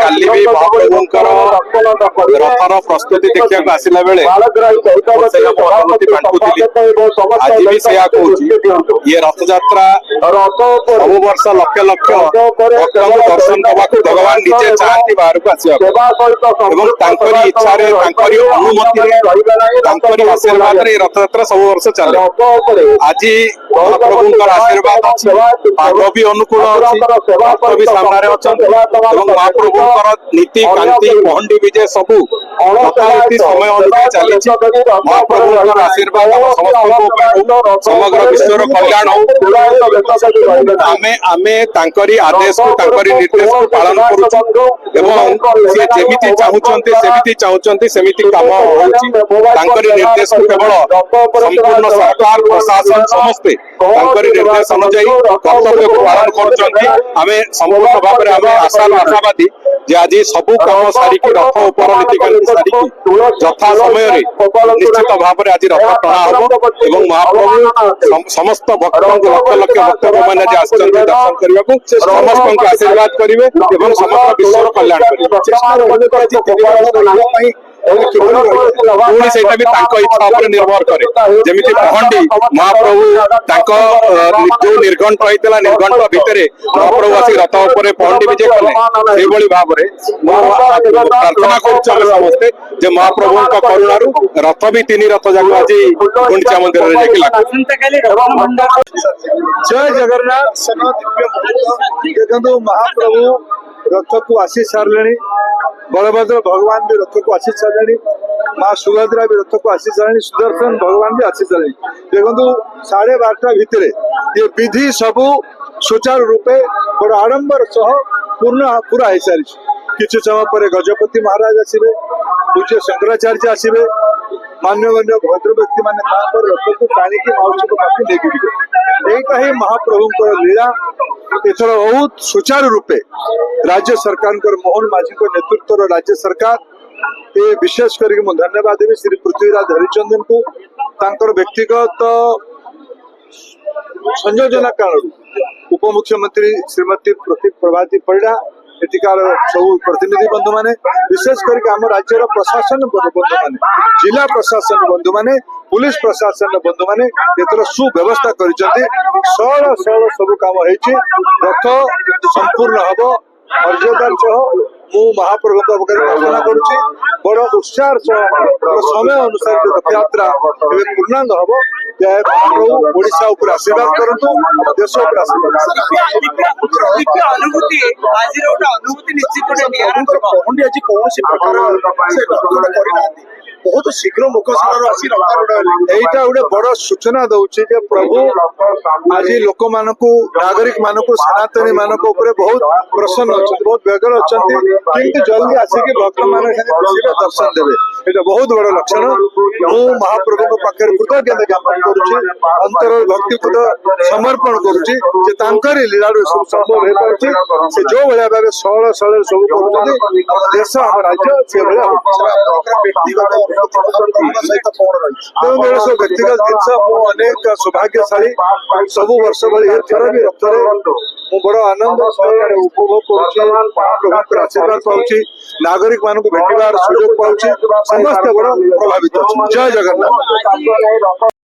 काली भी महाप्रभुंकर रथर प्रस्तुति देखा आसला बेले आज भी से ये रथ यात्रा सब वर्ष लक्ष लक्ष भक्त दर्शन दवा भगवान निजे चाहती बाहर को आसवा इच्छा अनुमति आशीर्वाद रथ यात्रा सब वर्ष चले आज महाप्रभुंकर आशीर्वाद अच्छी पाग भी अनुकूल अच्छी भक्त भी सामने अच्छा महाप्रभुंकर नीति कांति पहंडी विजय सबू यथारीति समय अनुसार चली महाप्रभुंकर आशीर्वाद समग्र विश्वर कल्याण आमे तांकरी आदेश को निर्देश को पालन चाहते सेमिति काम होची निर्देश को केवल संपूर्ण सरकार प्रशासन समस्ते निर्देश अनुଯାयी कर्तव्य को पालन कर संपूर्ण भाव में आशावादी जे आज सबू काम सारिकी रथ उपर नीतिकांति सारिकी यथा समय निश्चित भाव में आज रथ टणा हम महाप्रभु समस्त भक्त लक्ष लक्ष भक्त मैंने दर्शन करने को समस्त को आशीर्वाद करेंगे समस्त विश्व कल्याण करेंगे पुणी से इच्छा निर्भर करे जमी पहंडी महाप्रभु जो निर्घंट होता निर्घंट भितर महाप्रभु आसिक रथ उपर पहंडी विजय कले से भाव में प्रार्थना करते महाप्रभु करुणारू रथ भी 3 रथ जाक आज गुंडीचा मंदिर जय जगन्नाथ देखो महाप्रभु रथ को आसी सारे बलभद्र भगवान भी रथ को आसी सारे माँ सुभद्रा भी रथ को आसी सारे सुदर्शन भगवान भी आसी सारे देखो 12:30 भितर ये विधि सबू सुचारू रूपे बड़ आडंबर सह पूरा हो सारी किसी समय पर गजपति महाराज आसवे पूज्य शंकराचार्य आसवे मान्यगण्य भद्र व्यक्ति मान रथ को टाणी माउसी को पाखी लेकिन यहीटा ही महाप्रभु लीला एथर बहुत सुचारू रूपे राज्य सरकार मोहन माझी नेतृत्व राज्य सरकार ये विशेष करके धन्यवाद देवी श्री पृथ्वीराज हरिचंदन को तांकर व्यक्तिगत संयोजना कारण उपमुख्यमंत्री श्रीमती प्रभाती परिड़ा एटिकार सब प्रतिनिधि बंधु माने विशेष करके आम राज्यर प्रशासन बंधु माने जिला प्रशासन बंधु माने पुलिस प्रशासन बंधु माने एथर सुव्यवस्था करिसेंती सरल सरल सब काम होईछि रथ संपूर्ण हबो मर्यादार सह मु महाप्रभु प्रार्थना करुछि बड़ उत्साह समय अनुसार जो रथ यात्रा पूर्णांग हम महाप्रभु ओडिशा उपर आशीर्वाद करंतु देश उपर अनुभूति आज अनुभूति निश्चित पहंडी आज कौन प्रकार बहुत शीघ्र मुखसर आसी यहीटा गोटे बड़ सूचना दौची प्रभु आज लोक मानक नागरिक मानक सनातनी मानक बहुत प्रसन्न अच्छा बहुत बेगर अच्छा किंतु जल्दी आसिक भक्त मान दर्शन देवे ये बहुत बड़ लक्षण मु महाप्रभु पाखे कृतज्ञता ज्ञापन करुच्ची अंतर भक्ति समर्पण करुच्ची लीला सब संभव हो पार्टी से जो भाया भाव सरल सरल सब कर देश आम राज्य से व्यक्तिगत व्यक्तिगत जिनस अनेक सौभाग्यशाली सबु वर्ष भाई थर भी रथरे मु बड़ आनंद सहकारे उपभोग कर आशीर्वाद पाऊँ नागरिक मान भेटार सुजोग पाऊँ समस्त बड़ प्रभावित जय जगन्नाथ।